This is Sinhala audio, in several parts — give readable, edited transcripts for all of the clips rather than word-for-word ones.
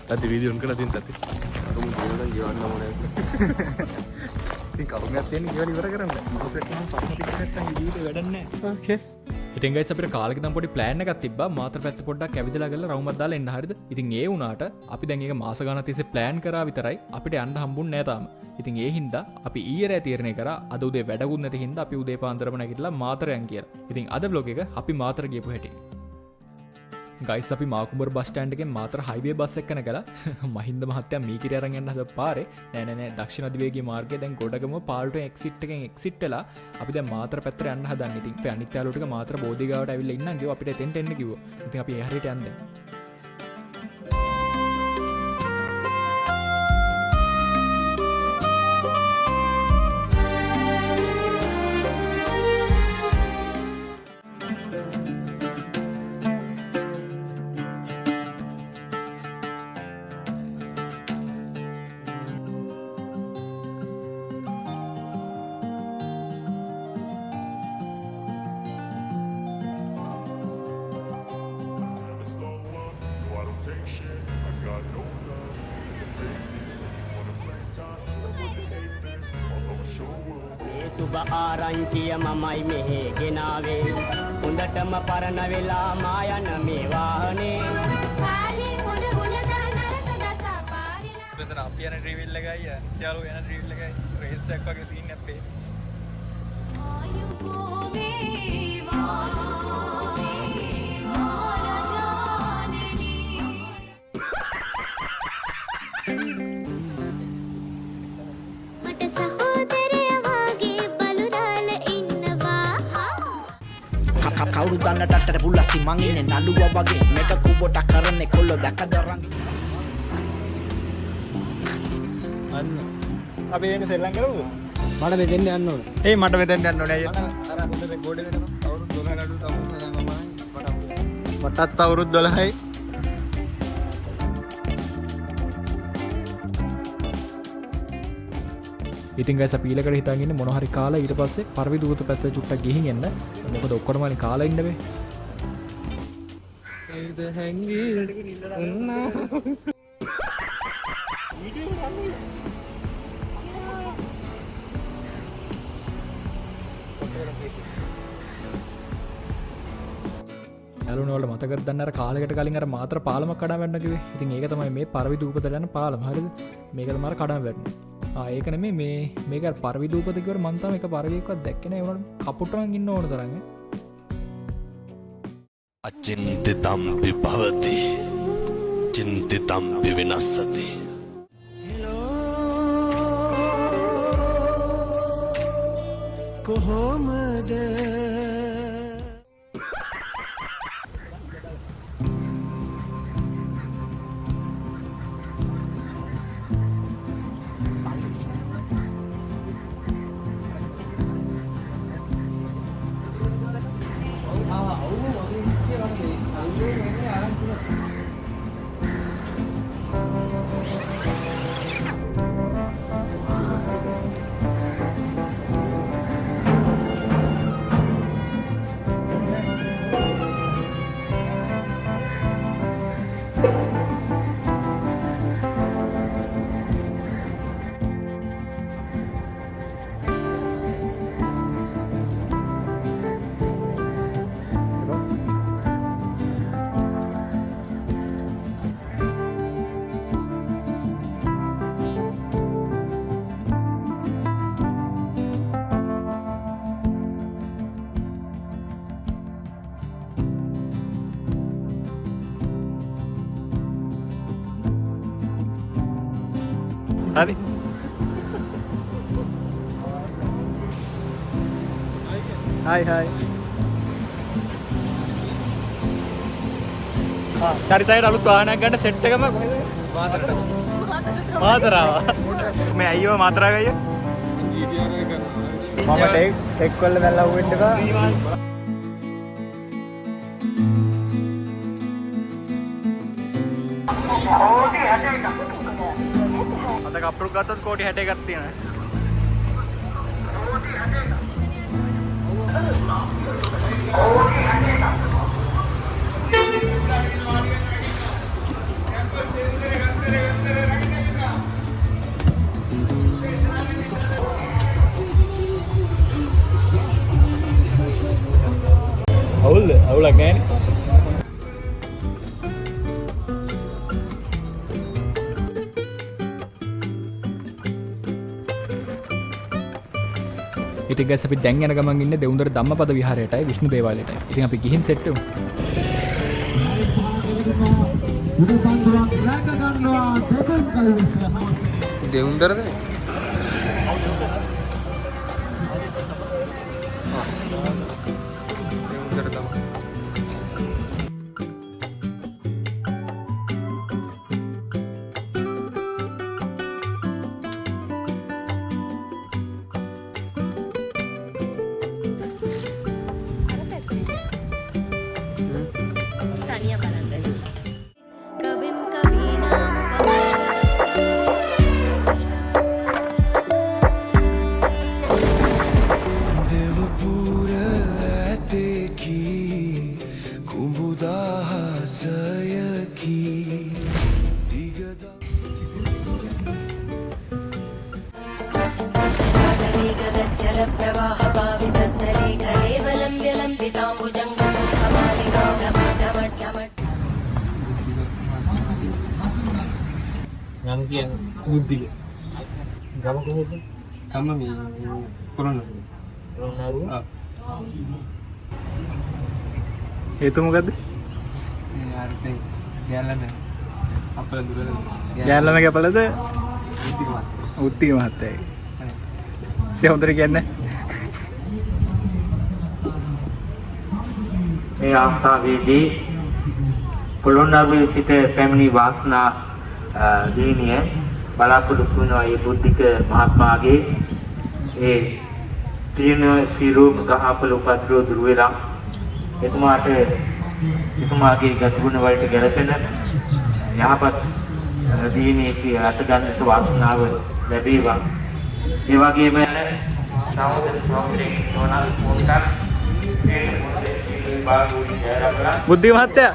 tadi video kan tadi tadi kamu gimana gimana mau nih ඉතින් කවුරුත් තියෙන ගෙවල ඉවර කරන්න. මොකද නම් පස්ම ටිකක් නැත්තම් ජීවිතේ වැඩක් නැහැ. ඕකේ. ඉතින් ගයිස් අපිට කාලෙක ඉඳන් පොඩි plan එකක් තිබ්බා. මාතර පැත්ත පොඩ්ඩක් ඇවිදලා ගල්ලා රවුමක් දාලා එන්න හරියද? ඉතින් ඒ වුණාට අපි දැන් ඒක මාස ගණන් තිස්සේ plan කරා විතරයි අපිට යන්න හම්බුන්නේ නැහැ තාම. ඉතින් ඒ හින්දා අපි ඊයේ රෑ තීරණය කරා අද උදේ වැඩකුත් නැති හින්දා අපි උදේ පාන්දරම නැගිටලා මාතර යන් කියලා. ඉතින් අද vlog එක අපි මාතර ගියපු හැටි. ගයිස් අපි මාකුඹර බස් ස්ටෑන්ඩ් එකෙන් මාතර හයිවේ බස් එක නැගලා මහින්ද මහත්තයා මීකිරි අරන් යන්න හද පාරේ නෑ දක්ෂිණ අධිවේගී මාර්ගයේ දැන් ගොඩගම පාල්ටුවෙන් එක්සිට් එකෙන් එක්සිට් වෙලා අපි දැන් මාතර පැත්තට යන්න හදන්නේ. ඉතින් අපි අනිත් යාළුවෝ ටික මාතර බෝධිගාවට ඇවිල්ලා ඉන්නම් කිව්වා අපිට එතෙන්ට එන්න කිව්වා. ඉතින් අපි ඒ හරියට යන්නේ. සුබ ආරංචිය මමයි මෙහෙ ගෙනාවේ හොඳටම පරණ වෙලා මා යන මේ වාහනේ පාලේ හොඳ ගුණ දානරක දසා පාරිලා මෙතන අපි යන ඩ්‍රීවිල් එකයි යාළුවෝ යන ඩ්‍රීවිල් එකයි රේස් එකක් වගේ සීන් එකක් පේන්නේ. කවුරු දන්නටට පුල්ලස්ති මං ඉන්නේ නළුවා වගේ මේක කුබොට කරන්නේ කොල්ල දැකද රංග අන්න අපි එන්නේ සෙල්ලම් කරමුද? මට මෙතෙන් යන්න ඕන. ඒ මට මෙතෙන් යන්න ඕනේ අයියා. අර හොඳට ගෝඩේ වෙනවා. අවුරුදු 12 නඩු තමයි මටත් අවුරුදු 12යි. ඉතින් ගයිස් අපි ඊළඟට හිතාගෙන ඉන්නේ මොන හරි කාලා ඊට පස්සේ පරවි දූත පැත්ත චුට්ටක් ගිහින් එන්න. මොකද ඔක්කොම අනේ කාලා ඉන්න බෑ. ඒද හැංගි උන්නා. යාළුවෝ වල මතකද දන්න අර කාලයකට කලින් අර මාතර පාලමක් කඩාම වැටෙනවා කිව්වේ. ඉතින් ඒක තමයි මේ පරවි දූපතට යන පාලම. හරිද? මේක තමයි අර කඩාම වැටෙන්නේ. ඒක නෙමෙයි මේක පරවි දූපත කිව්වර මං තාම එක පරවියක්වත් දැක්කේ නැහැ. ඒවලට කපුටන් ඉන්න ඕන තරම් ඈ. අචින්තිතම්පි භවති චින්තිතම්පි විනස්සති. කොහොමද හරි. හයි. චරිතයට අලුත් වාහනයක් ගන්න සෙට් එකම කොහෙද? මාතරට. මාතරාවා. මේ අයියෝ මාතරා ගයිය. මම ටෙක් වල දැල්ලා වෙන්න එපා. අද කප්පරු ගත්තොත් කෝටි 61ක් තියෙනවා. අවුල්ද? අවුලක් නැහැ නේ. ඉතින් guys අපි දැන් යන ගමන් ඉන්නේ දෙවුන්දර ධම්මපද විහාරයටයි විෂ්ණු දේවාලයටයි. ඉතින් අපි ගිහින් සෙට් වෙමු. දෙවුන්දරද? දෙවුන්දර තමයි. නම් කියන්නේ බුද්ධිය. ගම කොහෙද? ගම මේ කොරණරුව. කොරණරුව? ආ. හේතු මොකද්ද? මේ අර්ථයෙන් ගැලන අපල දුරද? ගැලන කැපලද? උත්ති මහත්තයයි. සිය හොඳට කියන්නේ. මේ අවස්ථාවේදී පොළොන්නරුවේ සිට පැමිණි වාසනා දීනිය බලාපොරොත්තු වෙනවා මේ බුද්ධික මහත්මයාගේ ඒ තීන සිරූප ගහපල උපද්‍රව දුර වෙලා එතුමාගේ ගතිගුණ වලට ගැලපෙන යහපත් දීනියක අත ගන්නට වාසනාව ලැබේවා. ඒ වගේම සහෝදර ස්වාමීන් වහන්සේ බුද්ධි මහත්තයා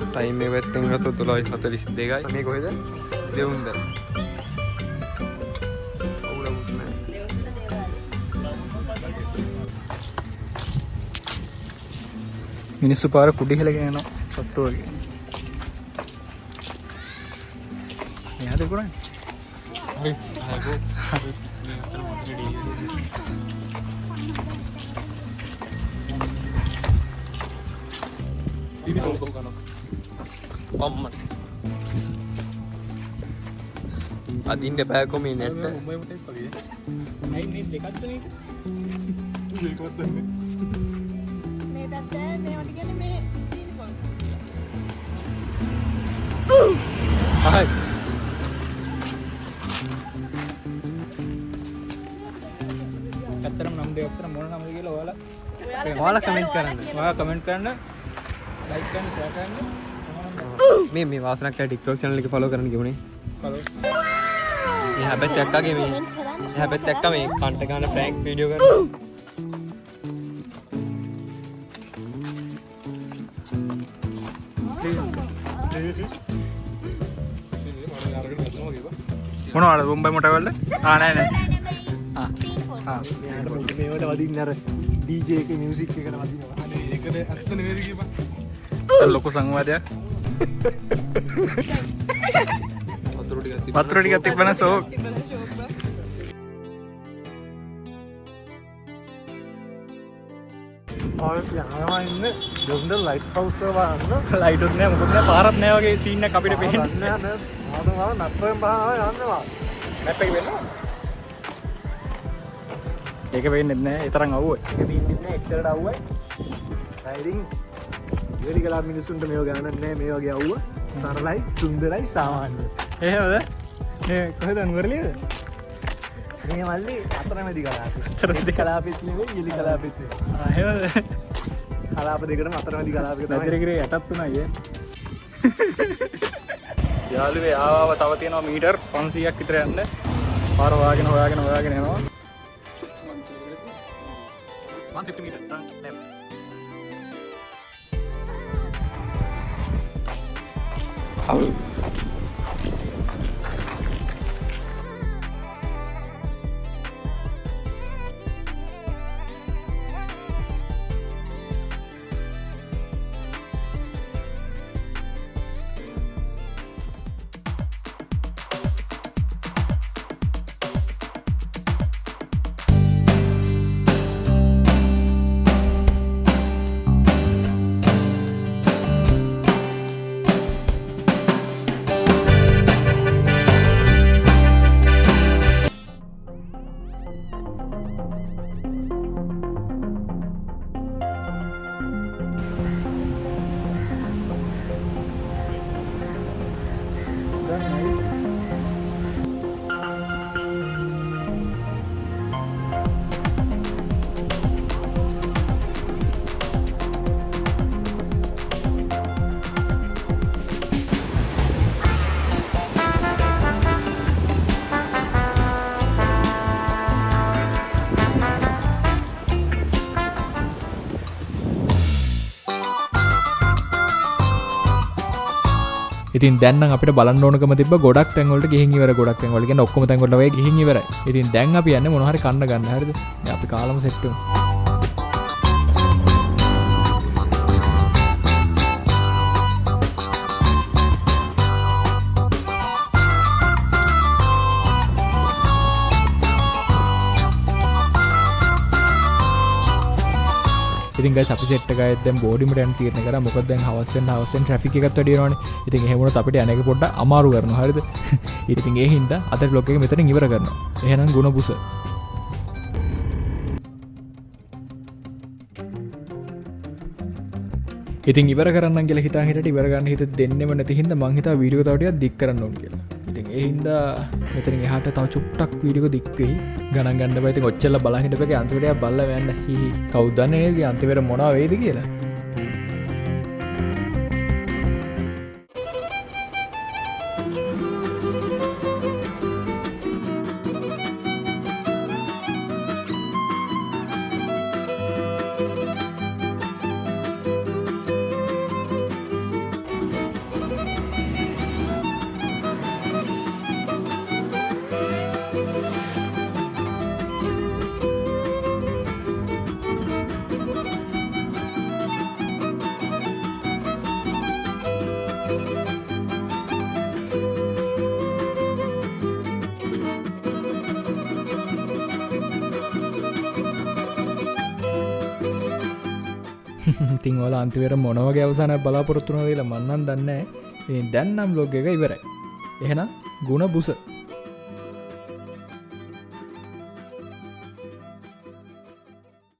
ටයිම් එක පැත්තෙන් ගත්තොත් 12:42යි. මේ කොහෙද? දෙවුන්දර. අවුලකුත් නැහැ. මිනිස්සු පාර කුඩි හෙලගෙන යනවා සත්තු වගේ. මෙයාද කරන්නේ? අදින්න බෑකෝ මේ නැට්ට. ඇත්තටම නම් දෙයක් කරන මොන නමද කියලා ඔයාලා කමෙන්ට් කරන්න. ඔයාලා කමෙන්ට් කරන්න, ලයික් කරන්න, ෂෙයා කරන්න. මේ වාසනාක් TikTok channel එක follow කරන්න ගිහුනේ. follow. මේ හැබැයි එක්කගේ මේ හැබැයි එක්ක මේ කන්ට ගන්න prank video කරනවා. මොනවද බොම්බයි මොටා වල? නෑ. මේවට වදින්න අර DJ එකේ music එකට වදිනවා. අනේ ඒකද ඇත්ත නෙවෙයි කියපන්. ලොකු සංවාදයක්. වතුර ටිකක් තිබ්බන සෝක්. ඉන්න දොන්ඩ ලයිට් හවුස් වන්න ලයිටුත් නෑ මොකුත් නෑ පාරත් නෑ වගේ සීන් එකක් අපිට පේන්නේ. ආදවා නත්තරෙන් බහා යන්නවා. මැප් එක වෙන්න. ඒක වෙන්නේ නැහැ. ඒ තරම් අවුව. ඒක ඉන්නේ එක්තරට අවුවයි. ඉතින් වැඩි කලා මිනිසුන්ට මේව ගානක් නෑ මේ වගේ අවුව. සරලයි, සුන්දරයි, සාමාන්‍යයි. එහෙමද? මේ කොහෙද නුවරලියද? මේ මල්ලි අතරමැදි කලාපේ. අතරමැදි කලාපෙත් නෙවෙයි, යෙලි කලාපෙත් නෙවෙයි. එහෙමද? කලාප දෙකටම අතරමැදි කලාපෙක තමයි. නැතිරේ යටත් උනා අයියේ. යාළුවේ ආව තව තියෙනවා මීටර් 500ක් විතර යන්න. පාර හොයාගෙන යනවා. 150 meter turn left. ඉතින් දැන් නම් අපිට බලන්න ඕනකම තිබ්බ ගොඩක් තැන් වලට ගිහින් ඉවර ගොඩක් තැන් වල කියන්නේ ඔක්කොම තැන් වලට වෙයි ගිහින් ඉවරයි. ඉතින් දැන් අපි යන්නේ මොනවා හරි කන්න ගන්න. හරිද? දැන් අපි කාලම සෙට් වෙමු. ඉතින් guys අපි සෙට් එක ආයෙත් දැන් බෝඩිමට යන්න තීරණය කරා. මොකද දැන් හවස් වෙන ට්‍රැෆික් එකත් වැඩි වෙනවනේ. ඉතින් එහෙම වුණොත් අපිට යන එක පොඩ්ඩක් අමාරු කරනවා. හරිද? ඉතින් ඒ හින්දා අද vlog එක මෙතනින් ඉවර කරනවා. එහෙනම් ගුණ බුස. ඉතින් ඉවර කරන්න කියලා හිතා හිටට ඉවර ගන්න හිත දෙන්නෙම නැති හින්දා මං හිතා වීඩියෝ තව ටිකක් දික් කරන්න ඕන කියලා. ඉතින් ඒ හින්දා මෙතනින් එහාට තව චුට්ටක් වීඩියෝ දික් වෙයි. ගණන් ගන්න බෑ. ඉතින් ඔච්චර බලන් හිටපෙක අන්තිමට බලලා යන්න. හි කවුද දන්නේ නේද අන්තිමට මොනවා වෙයිද කියලා. ඉතින් ඔයාලා අන්තිමට මොන වගේ අවසානයක් බලාපොරොත්තු වෙනවද කියලා මම නම් දන්නේ නැහැ. ඉතින් දැන් නම් vlog එක ඉවරයි. එහෙනම් ගුණ බුස